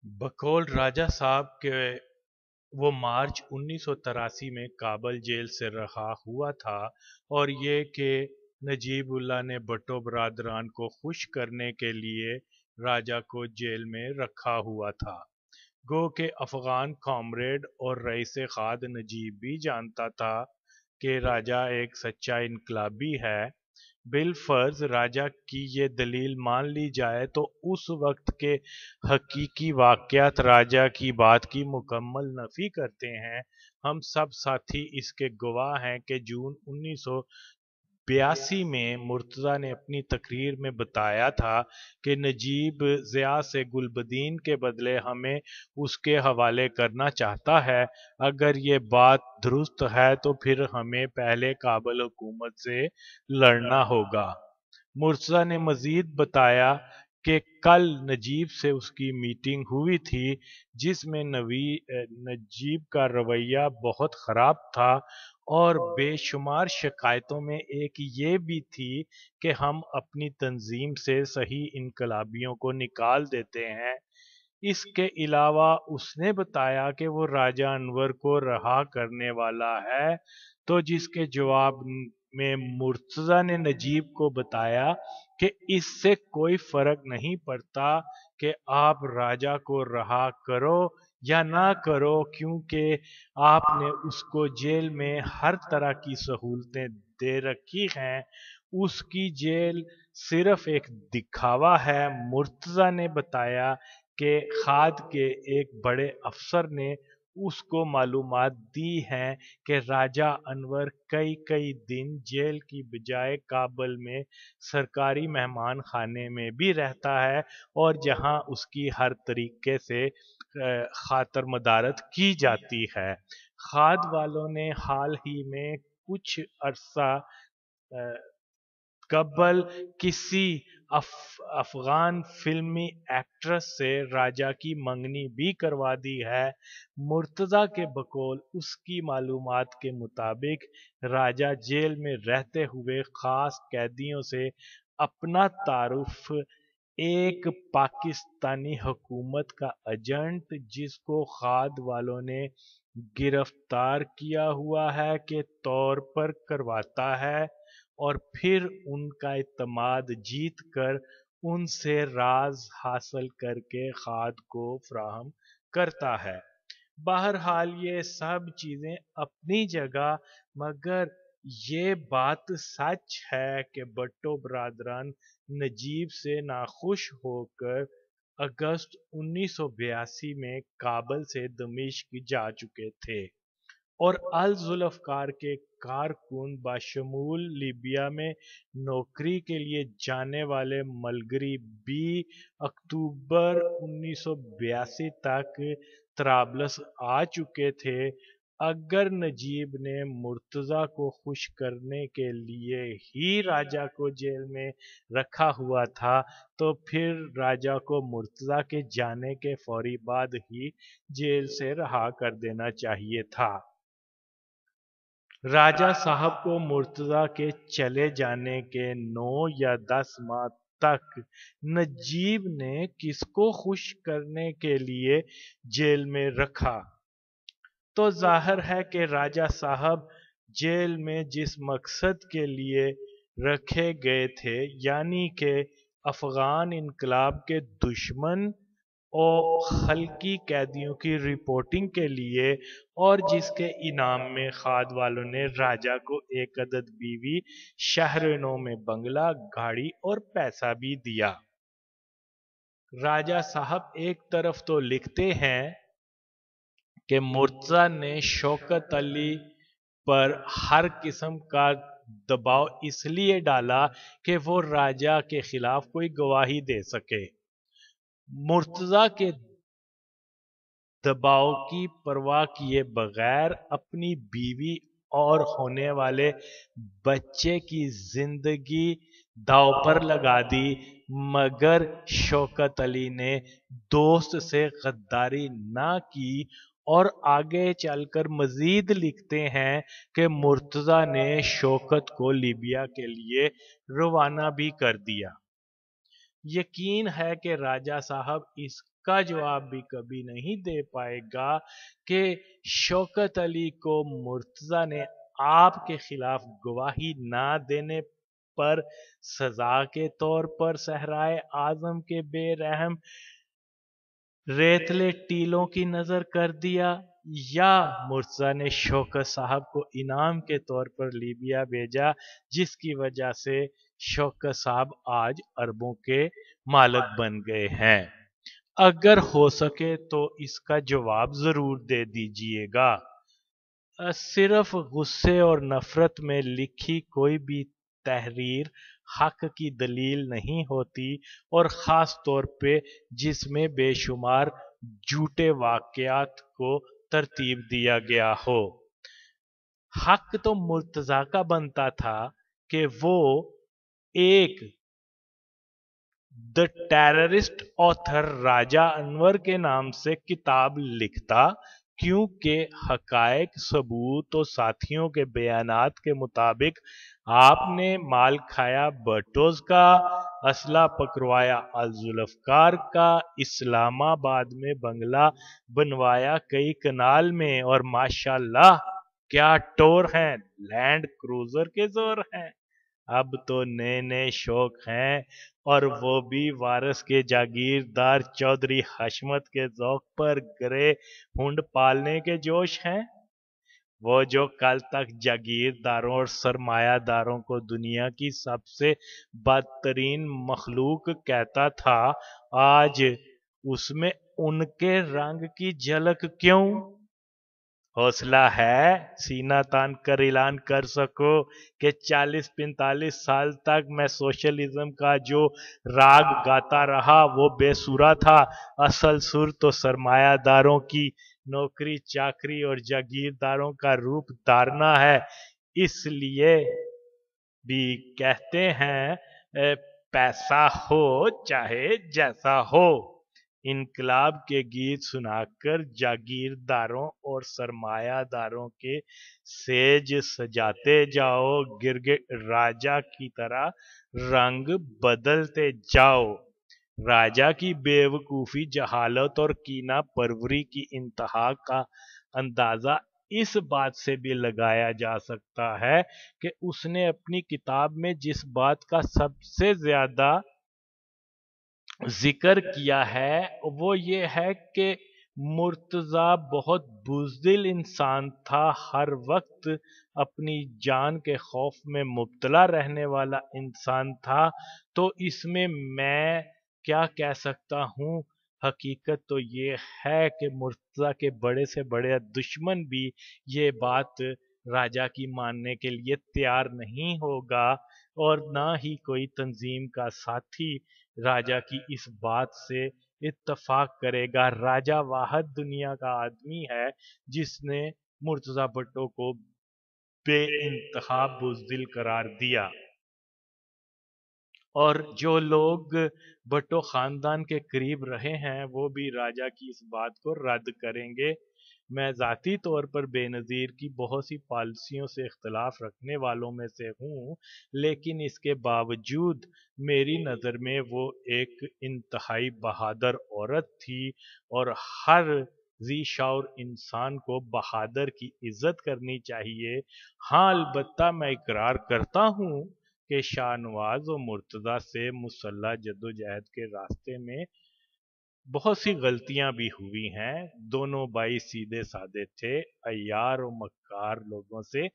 बकौल राजा साहब के वो मार्च 1983 में काबल जेल से रहा हुआ था। और ये कि नजीबुल्लाह ने भुट्टो बरदरान को खुश करने के लिए राजा को जेल में रखा हुआ था। गो के अफगान कॉमरेड और रईस खाद नजीब भी जानता था कि राजा एक सच्चा इनकलाबी है। बिलफर्ज राजा की ये दलील मान ली जाए तो उस वक्त के हकीकी वाक़यात राजा की बात की मुकम्मल नफी करते हैं। हम सब साथी इसके गवाह हैं कि जून 1982 में मुर्तज़ा ने अपनी तकरीर में बताया था कि नजीब ज़िया से गुलबदीन के बदले हमें उसके हवाले करना चाहता है। अगर ये बात दुरुस्त है तो फिर हमें पहले काबल हुकूमत से लड़ना होगा। मुर्तज़ा ने मजीद बताया कि कल नजीब से उसकी मीटिंग हुई थी, जिसमें नजीब का रवैया बहुत ख़राब था और बेशुमार शिकायतों में एक ये भी थी कि हम अपनी तंजीम से सही इनकलाबियों को निकाल देते हैं। इसके अलावा उसने बताया कि वो राजा अनवर को रहा करने वाला है, तो जिसके जवाब में मुर्तज़ा ने नजीब को बताया कि इससे कोई फर्क नहीं पड़ता कि आप राजा को रहा करो या ना करो, क्योंकि आपने उसको जेल में हर तरह की सहूलतें दे रखी हैं। उसकी जेल सिर्फ एक दिखावा है। मुर्तज़ा ने बताया कि खाद के एक बड़े अफसर ने उसको मालूमात दी हैं कि राजा अनवर कई कई दिन जेल की बजाय काबल में सरकारी मेहमान खाने में भी रहता है, और जहां उसकी हर तरीके से खातर मदारत की जाती है। खाद वालों ने हाल ही में कुछ अरसा कबल किसी अफगान फिल्मी एक्ट्रेस से राजा की मंगनी भी करवा दी है। मुर्तज़ा के बकौल उसकी मालूमात के मुताबिक राजा जेल में रहते हुए खास कैदियों से अपना तारुफ एक पाकिस्तानी हुकूमत का एजेंट, जिसको खाद वालों ने गिरफ्तार किया हुआ है, के तौर पर करवाता है और फिर उनका इत्मीनान जीत कर उनसे राज हासिल करके खाद को फराहम करता है। बहरहाल ये सब चीज़ें अपनी जगह, मगर ये बात सच है कि भुट्टो बरदरान नजीब से नाखुश होकर अगस्त 1982 में काबल से दमिश्क जा चुके थे और अल जुल्फ़कार के कारकुन बशमूल लीबिया में नौकरी के लिए जाने वाले मलगरी भी अक्टूबर 1982 तक तराबलस आ चुके थे। अगर नजीब ने मुर्तज़ा को खुश करने के लिए ही राजा को जेल में रखा हुआ था, तो फिर राजा को मुर्तज़ा के जाने के फौरी बाद ही जेल से रहा कर देना चाहिए था। राजा साहब को मुर्तज़ा के चले जाने के 9 या 10 माह तक नजीब ने किसको खुश करने के लिए जेल में रखा? तो जाहिर है कि राजा साहब जेल में जिस मकसद के लिए रखे गए थे, यानी कि अफगान इनकलाब के दुश्मन और हल्की कैदियों की रिपोर्टिंग के लिए, और जिसके इनाम में खाद वालों ने राजा को एक अदद बीवी, शहरनों में बंगला, गाड़ी और पैसा भी दिया। राजा साहब एक तरफ तो लिखते हैं कि मुर्तज़ा ने शौकत अली पर हर किस्म का दबाव इसलिए डाला कि वो राजा के खिलाफ कोई गवाही दे सके। मुर्तज़ा के दबाव की परवाह किए बगैर अपनी बीवी और होने वाले बच्चे की जिंदगी दांव पर लगा दी, मगर शौकत अली ने दोस्त से गद्दारी ना की। और आगे चलकर मजीद लिखते हैं कि मुर्तज़ा ने शौकत को लीबिया के लिए रवाना भी कर दिया। यकीन है कि राजा साहब इसका जवाब भी कभी नहीं दे पाएगा कि शौकत अली को मुर्तजा ने आपके खिलाफ गवाही ना देने पर सजा के तौर पर सहराए आजम के बेरहम रेतले टीलों की नजर कर दिया, या मुर्तजा ने शौकत साहब को इनाम के तौर पर लीबिया भेजा, जिसकी वजह से शौकत साहब आज अरबों के मालिक बन गए हैं। अगर हो सके तो इसका जवाब जरूर दे दीजिएगा। सिर्फ गुस्से और नफरत में लिखी कोई भी तहरीर हक की दलील नहीं होती, और ख़ास तौर पे जिसमें बेशुमार झूठे वाक़यात को तरतीब दिया गया हो। हक तो मुर्तज़ा का बनता था कि वो एक द टेररिस्ट ऑथर राजा अनवर के नाम से किताब लिखता, क्योंकि हकायक सबूत और साथियों के बयानात के मुताबिक आपने माल खाया बटोज का, असला पकड़वाया अल-जुल्फ़कार का, इस्लामाबाद में बंगला बनवाया कई कनाल में, और माशाल्लाह क्या टोर हैं, लैंड क्रूजर के जोर हैं। अब तो नए नए शौक हैं, और वो भी वारस के जागीरदार चौधरी हशमत के ज़ौक़ पर गरे हुंड पालने के जोश हैं। वो जो कल तक जागीरदारों और सरमायादारों को दुनिया की सबसे बदतरीन मखलूक कहता था, आज उसमें उनके रंग की झलक क्यों? हौसला है सीना तान कर ऐलान कर सको कि 40-45 साल तक मैं सोशलिज्म का जो राग गाता रहा वो बेसुरा था। असल सुर तो सरमायादारों की नौकरी चाकरी और जागीरदारों का रूप धारना है। इसलिए भी कहते हैं पैसा हो चाहे जैसा हो। इनकलाब के गीत सुनाकर जागीरदारों और सरमायादारों के सेज सजाते जाओ, गिरगिट राजा की तरह रंग बदलते जाओ। राजा की बेवकूफ़ी, जहालत और कीना परवरी की इंतहा का अंदाज़ा इस बात से भी लगाया जा सकता है कि उसने अपनी किताब में जिस बात का सबसे ज़्यादा जिक्र किया है वो ये है कि मुर्तज़ा बहुत बुज़दिल इंसान था, हर वक्त अपनी जान के खौफ में मुब्तला रहने वाला इंसान था। तो इसमें मैं क्या कह सकता हूँ, हकीकत तो ये है कि मुर्तज़ा के बड़े से बड़े दुश्मन भी ये बात राजा की मानने के लिए तैयार नहीं होगा, और ना ही कोई तंजीम का साथी राजा की इस बात से इत्तफाक करेगा। राजा वाहद दुनिया का आदमी है जिसने मुर्तज़ा भुट्टो को बेइंतहा बुज़दिल करार दिया, और जो लोग भुट्टो खानदान के करीब रहे हैं वो भी राजा की इस बात को रद्द करेंगे। मैं ज़ाती तौर पर बेनज़ीर की बहुत सी पॉलिसियों से इख्तलाफ रखने वालों में से हूँ, लेकिन इसके बावजूद मेरी नज़र में वो एक इंतहाई बहादुर औरत थी, और हर जी शौर इंसान को बहादुर की इज़्ज़त करनी चाहिए। हाँ, अलबत्ता मैं इकरार करता हूँ कि शाहनवाज और मुर्तज़ा से मुसल्लह जद्दोजहद के रास्ते में बहुत सी गलतियां भी हुई हैं। दोनों भाई सीधे साधे थे, अय्यार और मक्कार लोगों से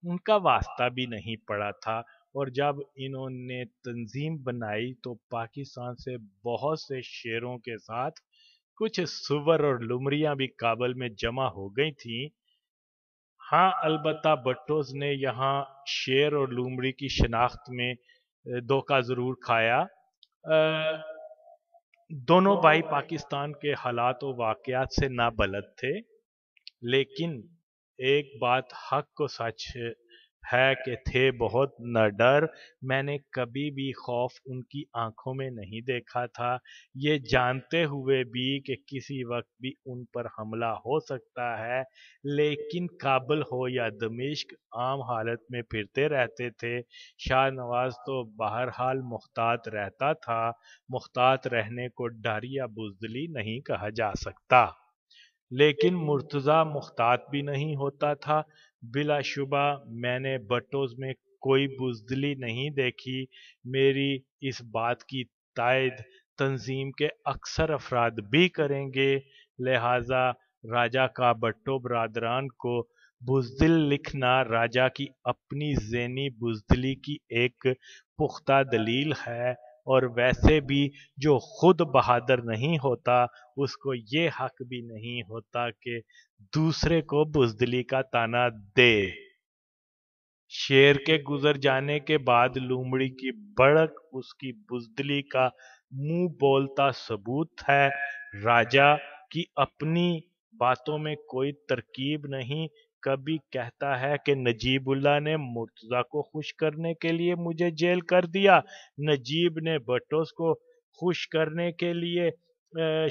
उनका वास्ता भी नहीं पड़ा था, और जब इन्होंने तंजीम बनाई तो पाकिस्तान से बहुत से शेरों के साथ कुछ सुवर और लुमरियां भी काबल में जमा हो गई थीं। हाँ, अलबत्ता भट्टोज ने यहाँ शेर और लूमड़ी की शनाख्त में धोखा ज़रूर खाया। दोनों भाई पाकिस्तान के हालात और वाक़यात से नाबलद थे, लेकिन एक बात हक को सच ہے کہ تھے بہت نڈر، میں نے کبھی بھی خوف ان کی آنکھوں میں نہیں دیکھا تھا، یہ جانتے ہوئے بھی کہ کسی وقت بھی ان پر حملہ ہو سکتا ہے، لیکن کابل ہو یا دمشق عام حالت میں پھرتے رہتے تھے۔ شاہ نواز تو بہرحال محتاط رہتا تھا، محتاط رہنے کو ڈر یا بزدلی نہیں کہا جا سکتا، لیکن مرتضیٰ محتاط بھی نہیں ہوتا تھا۔ بلا شبہ میں نے بٹوز میں کوئی بزدلی نہیں دیکھی، میری اس بات کی تائید تنظیم کے اکثر افراد بھی کریں گے، لہذا راجہ کا بٹو برادران کو بزدل لکھنا راجہ کی اپنی ذہنی بزدلی کی ایک پختہ دلیل ہے، اور ویسے بھی جو خود بہادر نہیں ہوتا اس کو یہ حق بھی نہیں ہوتا کہ دوسرے کو بزدلی کا طعنہ دے۔ شیر کے گزر جانے کے بعد لومڑی کی بڑک اس کی بزدلی کا منہ بولتا ثبوت ہے۔ راجہ کی اپنی باتوں میں کوئی ترکیب نہیں، کبھی کہتا ہے کہ نجیب اللہ نے مرتضیٰ کو خوش کرنے کے لیے مجھے جیل کر دیا، نجیب نے بٹوس کو خوش کرنے کے لیے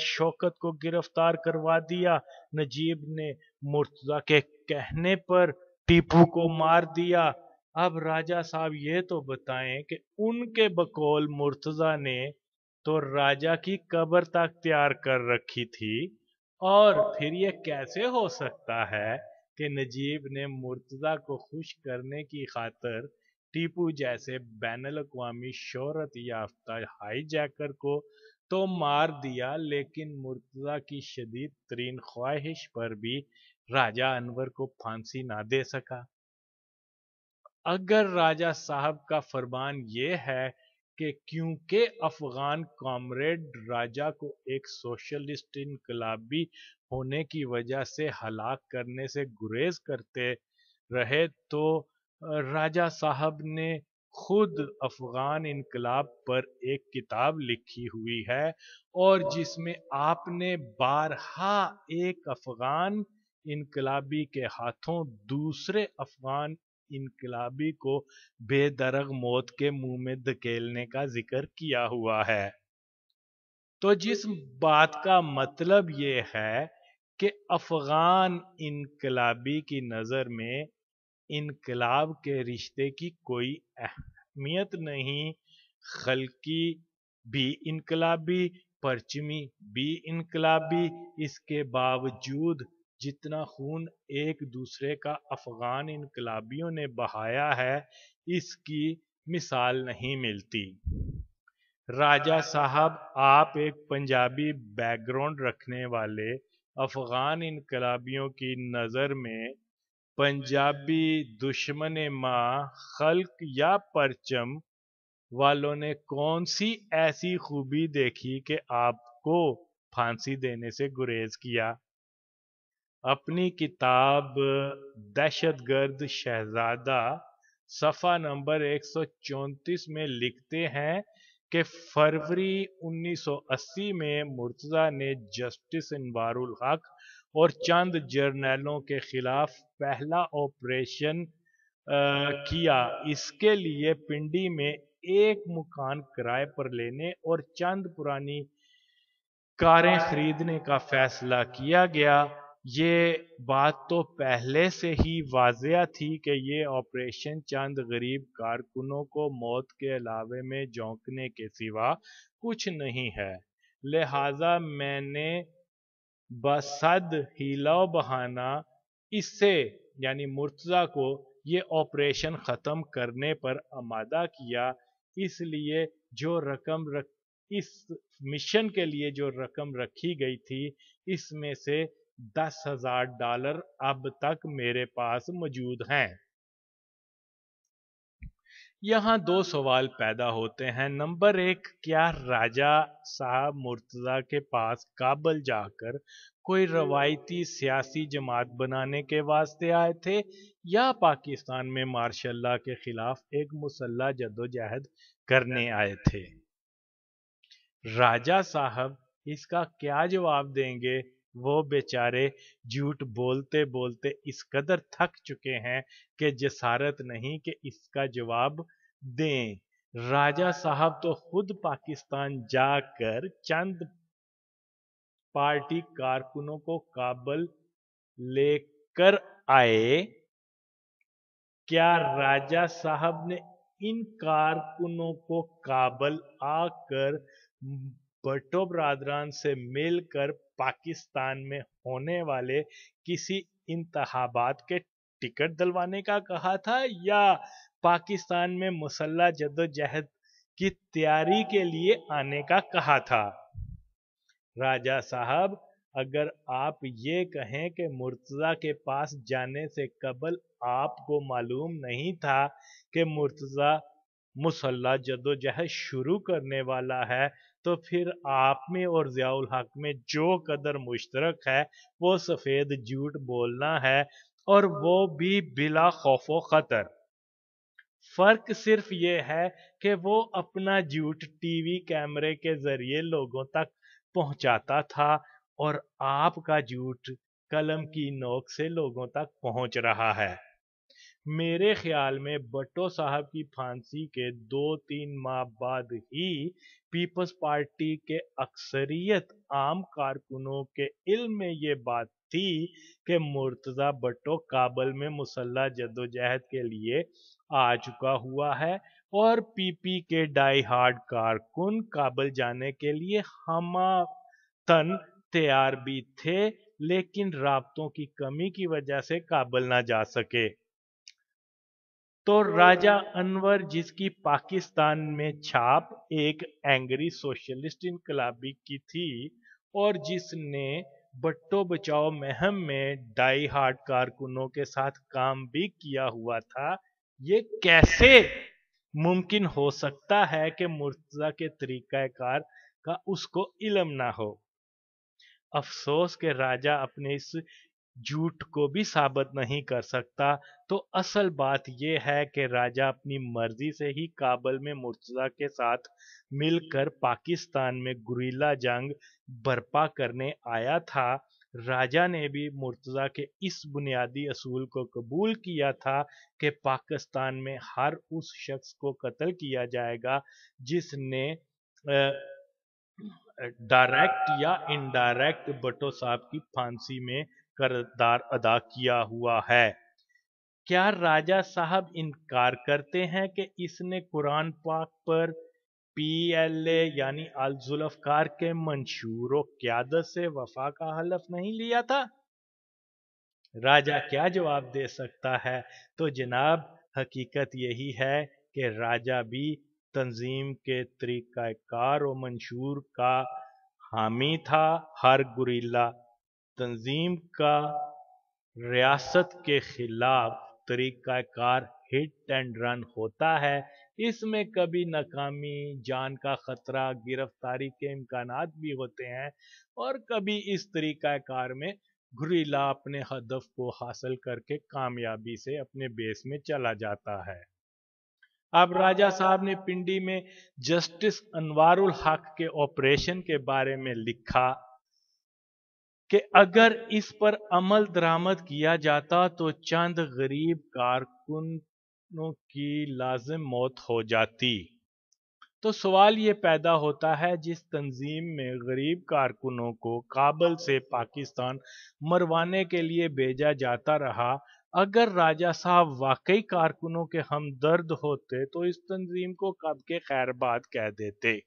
شوکت کو گرفتار کروا دیا، نجیب نے مرتضیٰ کے کہنے پر ٹیپو کو مار دیا۔ اب راجہ صاحب یہ تو بتائیں کہ ان کے بقول مرتضیٰ نے تو راجہ کی قبر تک تیار کر رکھی تھی، اور پھر یہ کیسے ہو سکتا ہے کہ نجیب نے مرتضیٰ کو خوش کرنے کی خاطر ٹیپو جیسے بین الاقوامی شہرت یافتہ ہائی جیکر کو تو مار دیا، لیکن مرتضیٰ کی شدید ترین خواہش پر بھی راجہ انور کو پھانسی نہ دے سکا؟ اگر راجہ صاحب کا فرمان یہ ہے کہ کیونکہ افغان کامریڈ راجہ کو ایک سوشلسٹ انقلابی ہونے کی وجہ سے ہلاک کرنے سے گریز کرتے رہے، تو راجہ صاحب نے خود افغان انقلاب پر ایک کتاب لکھی ہوئی ہے، اور جس میں آپ نے بارہا ایک افغان انقلابی کے ہاتھوں دوسرے افغان انقلابی کو بے درگ موت کے منہ میں دھکیلنے کا ذکر کیا ہوا ہے۔ تو جس بات کا مطلب یہ ہے کہ افغان انقلابی کی نظر میں انقلاب کے رشتے کی کوئی اہمیت نہیں، خلقی بھی انقلابی، پرچمی بھی انقلابی، اس کے باوجود جتنا خون ایک دوسرے کا افغان انقلابیوں نے بہایا ہے اس کی مثال نہیں ملتی۔ راجہ صاحب، آپ ایک پنجابی بیک گراؤنڈ رکھنے والے افغان انقلابیوں کی نظر میں پنجابی دشمن ماں خلق یا پرچم والوں نے کون سی ایسی خوبی دیکھی کہ آپ کو پھانسی دینے سے گریز کیا؟ اپنی کتاب دہشت گرد شہزادہ صفحہ نمبر 134 میں لکھتے ہیں کہ فروری 1980 میں مرتضیٰ نے جسٹس انوار الحق اور چند جرنیلوں کے خلاف پہلا آپریشن کیا، اس کے لیے پنڈی میں ایک مکان کرائے پر لینے اور چند پرانی کاریں خریدنے کا فیصلہ کیا گیا۔ یہ بات تو پہلے سے ہی واضح تھی کہ یہ آپریشن چند غریب کارکنوں کو موت کے علاوے میں جھونکنے کے سوا کچھ نہیں ہے، لہذا میں نے بصد حیلہ و بہانہ اس سے یعنی مرتضیٰ کو یہ آپریشن ختم کرنے پر آمادہ کیا، اس لیے جو رقم اس مشن کے لیے جو رقم رکھی گئی تھی اس میں سے $10,000 اب تک میرے پاس موجود ہیں۔ یہاں دو سوال پیدا ہوتے ہیں۔ نمبر ایک، کیا راجہ صاحب مرتضیٰ کے پاس کابل جا کر کوئی روایتی سیاسی جماعت بنانے کے واسطے آئے تھے، یا پاکستان میں مارشل لا کے خلاف ایک مسلح جدوجہد کرنے آئے تھے؟ راجہ صاحب اس کا کیا جواب دیں گے؟ وہ बेचारे झूठ बोलते बोलते इस कदर थक चुके हैं कि जसारत नहीं कि इसका जवाब दें। राजा साहब तो खुद पाकिस्तान जाकर चंद पार्टी कारकुनों को काबल लेकर आए। क्या राजा साहब ने इन कारकुनों को काबल आकर भट्टो बरादरान से मिलकर पाकिस्तान में होने वाले किसी इंतखाबात के टिकट दिलवाने का कहा था, या पाकिस्तान में मुसल्ला जद्दोजहद की तैयारी के लिए आने का कहा था? राजा साहब, अगर आप ये कहें कि मुर्तज़ा के पास जाने से कबल आपको मालूम नहीं था कि मुर्तज़ा मुसल्ला जद्दोजहद शुरू करने वाला है, तो फिर आप में और ज़ियाउल हक में जो कदर मुश्तरक है वो सफ़ेद झूठ बोलना है, और वो भी बिला खौफो खतर। फर्क सिर्फ ये है कि वो अपना झूठ टीवी कैमरे के जरिए लोगों तक पहुंचाता था, और आपका झूठ कलम की नोक से लोगों तक पहुंच रहा है। मेरे ख्याल में भट्टो साहब की फांसी के 2-3 माह बाद ही पीपल्स पार्टी के अक्सरियत आम कारकुनों के इल्म में ये बात थी कि मुर्तज़ा भट्टो काबल में मुसल्ला जद्दोजहद के लिए आ चुका हुआ है, और पीपी के डाई हार्ड कारकुन काबल जाने के लिए हमातन तैयार भी थे, लेकिन राब्तों की कमी की वजह से काबल ना जा सके। तो राजा अनवर, जिसकी पाकिस्तान में छाप एक एंग्री सोशलिस्ट इनकलाबी की थी, और जिसने भट्टो बचाओ मुहिम में डाई हार्ड कारकुनों के साथ काम भी किया हुआ था, ये कैसे मुमकिन हो सकता है कि मुर्तज़ा के तरीक़ाकार का उसको इल्म ना हो? अफसोस के राजा अपने इस झूठ को भी साबित नहीं कर सकता। तो असल बात यह है कि राजा अपनी मर्जी से ही काबल में मुर्तज़ा के साथ मिलकर पाकिस्तान में गुरिल्ला जंग बर्पा करने आया था। राजा ने भी मुर्तज़ा के इस बुनियादी असूल को कबूल किया था कि पाकिस्तान में हर उस शख्स को कत्ल किया जाएगा जिसने डायरेक्ट या इनडायरेक्ट भट्टो साहब की फांसी में किरदार अदा किया हुआ है। क्या राजा साहब इनकार करते हैं कि इसने कुरान पाक पर PLA यानी अल जुल्फ़कार के मंशूर व क़यादत से वफा का हलफ नहीं लिया था? राजा क्या जवाब दे सकता है? तो जनाब, हकीकत यही है कि राजा भी तंजीम के तरीक़ाकार व मंशूर का हामी था। हर गुरिल्ला तंजीम का रियासत के खिलाफ तरीक़ाकार हिट एंड रन होता है। इसमें कभी नाकामी, जान का खतरा, गिरफ्तारी के इम्कानात भी होते हैं, और कभी इस तरीक़ाकार में गुरिल्ला अपने हदफ को हासिल करके कामयाबी से अपने बेस में चला जाता है। अब राजा साहब ने पिंडी में जस्टिस अनवारुल हक के ऑपरेशन के बारे में लिखा कि अगर इस पर अमल दरामद किया जाता तो चंद गरीब कारकुनों की लाजिम मौत हो जाती। तो सवाल ये पैदा होता है, जिस तंजीम में गरीब कारकुनों को काबल से पाकिस्तान मरवाने के लिए भेजा जाता रहा, अगर राजा साहब वाकई कारकुनों के हमदर्द होते तो इस तंजीम को कब के खैरबाद कह देते।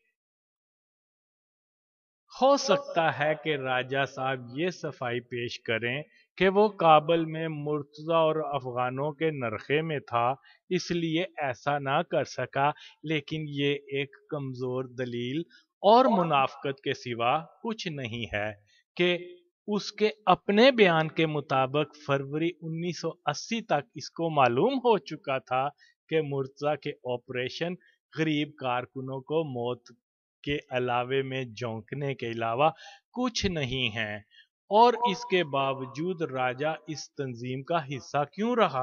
हो सकता है कि राजा साहब ये सफाई पेश करें कि वो काबल में मुर्तज़ा और अफगानों के नरखे में था, इसलिए ऐसा ना कर सका, लेकिन ये एक कमज़ोर दलील और मुनाफ़कत के सिवा कुछ नहीं है कि उसके अपने बयान के मुताबिक फरवरी 1980 तक इसको मालूम हो चुका था कि मुर्तज़ा के ऑपरेशन गरीब कारकुनों को मौत के अलावे में झोंकने के अलावा कुछ नहीं है, और इसके बावजूद राजा इस तंजीम का हिस्सा क्यों रहा?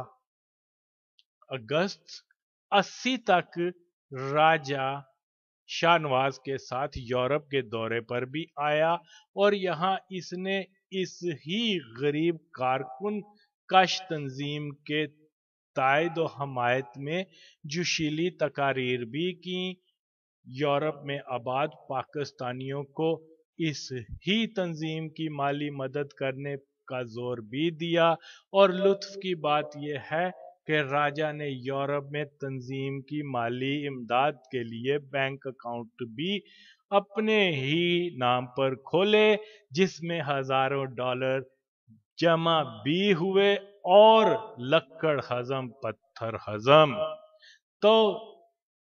अगस्त 80 तक राजा शाहनवाज के साथ यूरोप के दौरे पर भी आया, और यहाँ इसने اس ہی غریب کارکن کش تنظیم کے تائید و حمایت میں جوشیلی تقاریر بھی کی، یورپ میں آباد پاکستانیوں کو اس ہی تنظیم کی مالی مدد کرنے کا زور بھی دیا، اور لطف کی بات یہ ہے کہ راجا نے یورپ میں تنظیم کی مالی امداد کے لیے بینک اکاؤنٹ بھی اپنے ہی نام پر کھولے، جس میں ہزاروں ڈالر جمع بھی ہوئے اور لکڑ ہضم پتھر ہضم۔ تو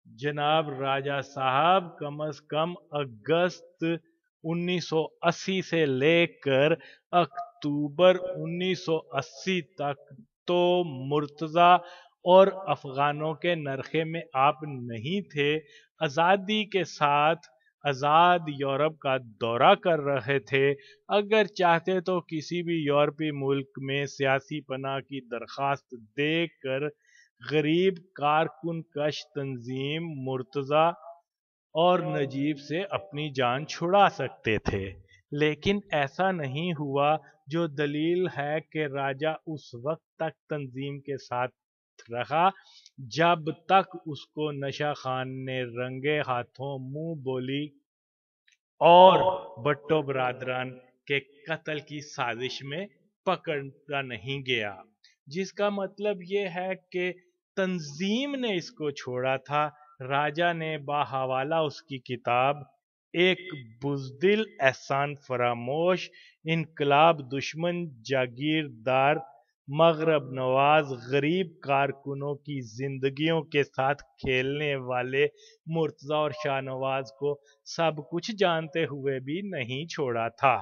جناب راجا صاحب کم از کم اگست 1980 سے لے کر اکتوبر 1980 تک تو مرتضی اور افغانوں کے نرخے میں آپ نہیں تھے، آزادی کے ساتھ آزاد یورپ کا دورہ کر رہے تھے۔ اگر چاہتے تو کسی بھی یورپی ملک میں سیاسی پناہ کی درخواست دے کر غریب کارکن کش تنظیم مرتضی اور نجیب سے اپنی جان چھڑا سکتے تھے، لیکن ایسا نہیں ہوا، جو دلیل ہے کہ راجا اس وقت تک تنظیم کے ساتھ رہا جب تک اس کو نشہ خان نے رنگے ہاتھوں منہ بولی اور بھٹو برادران کے قتل کی سازش میں پکڑا نہیں گیا، جس کا مطلب یہ ہے کہ تنظیم نے اس کو چھوڑا تھا۔ راجا نے بحوالہ اس کی کتاب ایک بزدل احسان فراموش، انقلاب دشمن جاگیردار مغرب نواز غریب کارکنوں کی زندگیوں کے ساتھ کھیلنے والے مرتضی اور شاہ نواز کو سب کچھ جانتے ہوئے بھی نہیں چھوڑا تھا،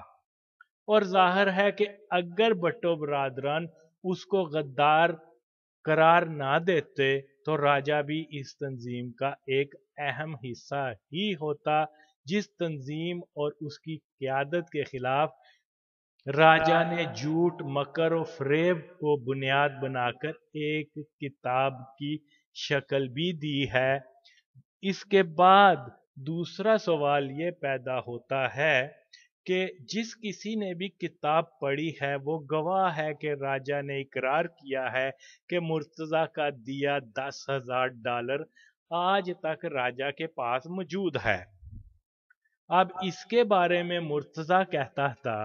اور ظاہر ہے کہ اگر بھٹو برادران اس کو غدار قرار نہ دیتے تو راجا بھی اس تنظیم کا ایک اہم حصہ ہی ہوتا، جس تنظیم اور اس کی قیادت کے خلاف راجا نے جھوٹ، مکر و فریب کو بنیاد بنا کر ایک کتاب کی شکل بھی دی ہے۔ اس کے بعد دوسرا سوال یہ پیدا ہوتا ہے کہ جس کسی نے بھی کتاب پڑھی ہے وہ گواہ ہے کہ راجا نے اقرار کیا ہے کہ مرتضی کا دیا $10,000 آج تک راجا کے پاس موجود ہے۔ اب اس کے بارے میں مرتضی کہتا تھا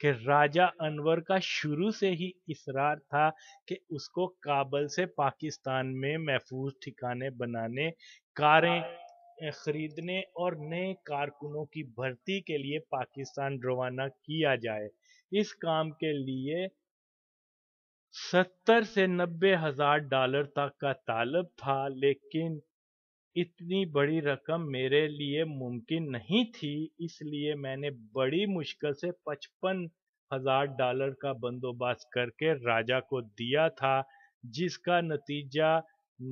کہ راجا انور کا شروع سے ہی اصرار تھا کہ اس کو کابل سے پاکستان میں محفوظ ٹھکانے بنانے، کاریں خریدنے اور نئے کارکنوں کی بھرتی کے لیے پاکستان روانہ کیا جائے۔ اس کام کے لیے $70,000 سے $90,000 تک کا طالب تھا، لیکن اتنی بڑی رقم میرے لیے ممکن نہیں تھی، اس لیے میں نے بڑی مشکل سے $55,000 کا بندوبست کر کے راجا کو دیا تھا، جس کا نتیجہ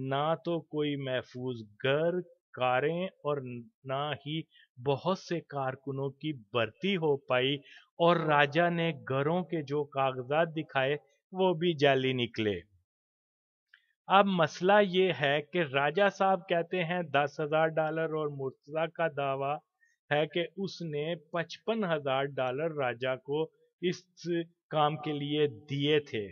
نہ تو کوئی محفوظ گھر، کاریں اور نہ ہی بہت سے کارکنوں کی بھرتی ہو پائی، اور راجا نے گھروں کے جو کاغذات دکھائے وہ بھی جعلی نکلے۔ اب مسئلہ یہ ہے کہ راجا صاحب کہتے ہیں $10,000 اور مرتضی کا دعویٰ ہے کہ اس نے $55,000 راجا کو اس کام کے لیے دیے تھے۔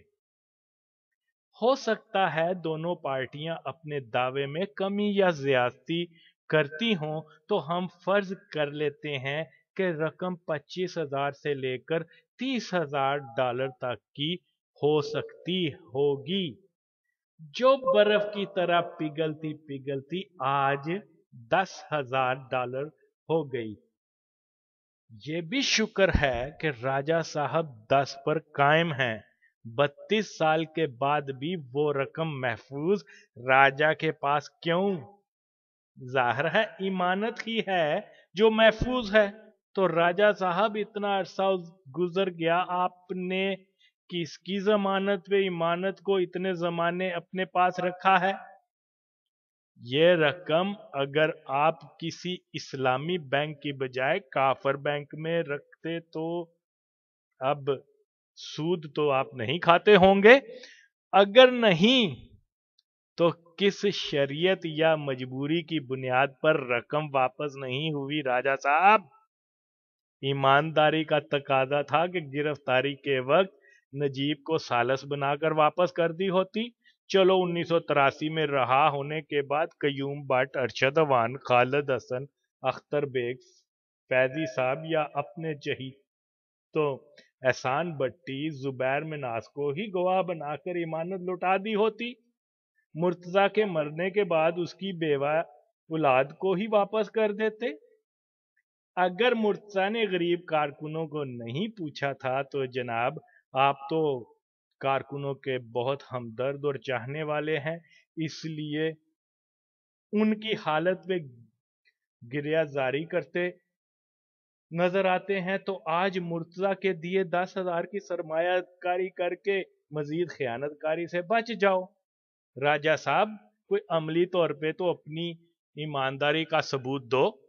ہو سکتا ہے دونوں پارٹیاں اپنے دعوے میں کمی یا زیادتی کرتی ہوں، تو ہم فرض کر لیتے ہیں کہ رقم 25,000 سے لے کر $30,000 تک کی ہو سکتی ہوگی، جو برف کی طرح پگھلتی پگھلتی آج $10,000 ہو گئی۔ یہ بھی شکر ہے کہ راجا صاحب 10 پر قائم ہیں۔ 32 سال کے بعد بھی وہ رقم محفوظ راجا کے پاس کیوں؟ ظاہر ہے امانت ہی ہے جو محفوظ ہے۔ تو راجا صاحب اتنا عرصہ گزر گیا، آپ نے کس کی ضمانت پہ امانت کو اتنے زمانے اپنے پاس رکھا ہے؟ یہ رقم اگر آپ کسی اسلامی بینک کی بجائے کافر بینک میں رکھتے تو اب سود تو آپ نہیں کھاتے ہوں گے، اگر نہیں تو کس شریعت یا مجبوری کی بنیاد پر رقم واپس نہیں ہوئی راجا صاحب؟ ایمانداری کا تقاضا تھا کہ گرفتاری کے وقت نجیب کو سالس بنا کر واپس کر دی ہوتی۔ چلو 1983 میں رہا ہونے کے بعد قیوم بٹ، ارشد اوان، خالد حسن، اختر بیگ، فیضی صاحب یا اپنے تو احسان بٹی، زبیر مناس کو ہی گواہ بنا کر امانت لوٹا دی ہوتی۔ مرتضیٰ کے مرنے کے بعد اس کی بیوہ اولاد کو ہی واپس کر دیتے۔ اگر مرتضیٰ نے غریب کارکنوں کو نہیں پوچھا تھا تو جناب آپ تو کارکنوں کے بہت ہمدرد اور چاہنے والے ہیں، اس لیے ان کی حالت میں گریہ زاری کرتے نظر آتے ہیں، تو آج مرتضیٰ کے دیے 10,000 کی سرمایہ کاری کر کے مزید خیانت کاری سے بچ جاؤ۔ راجہ صاحب کوئی عملی طور پہ تو اپنی ایمانداری کا ثبوت دو۔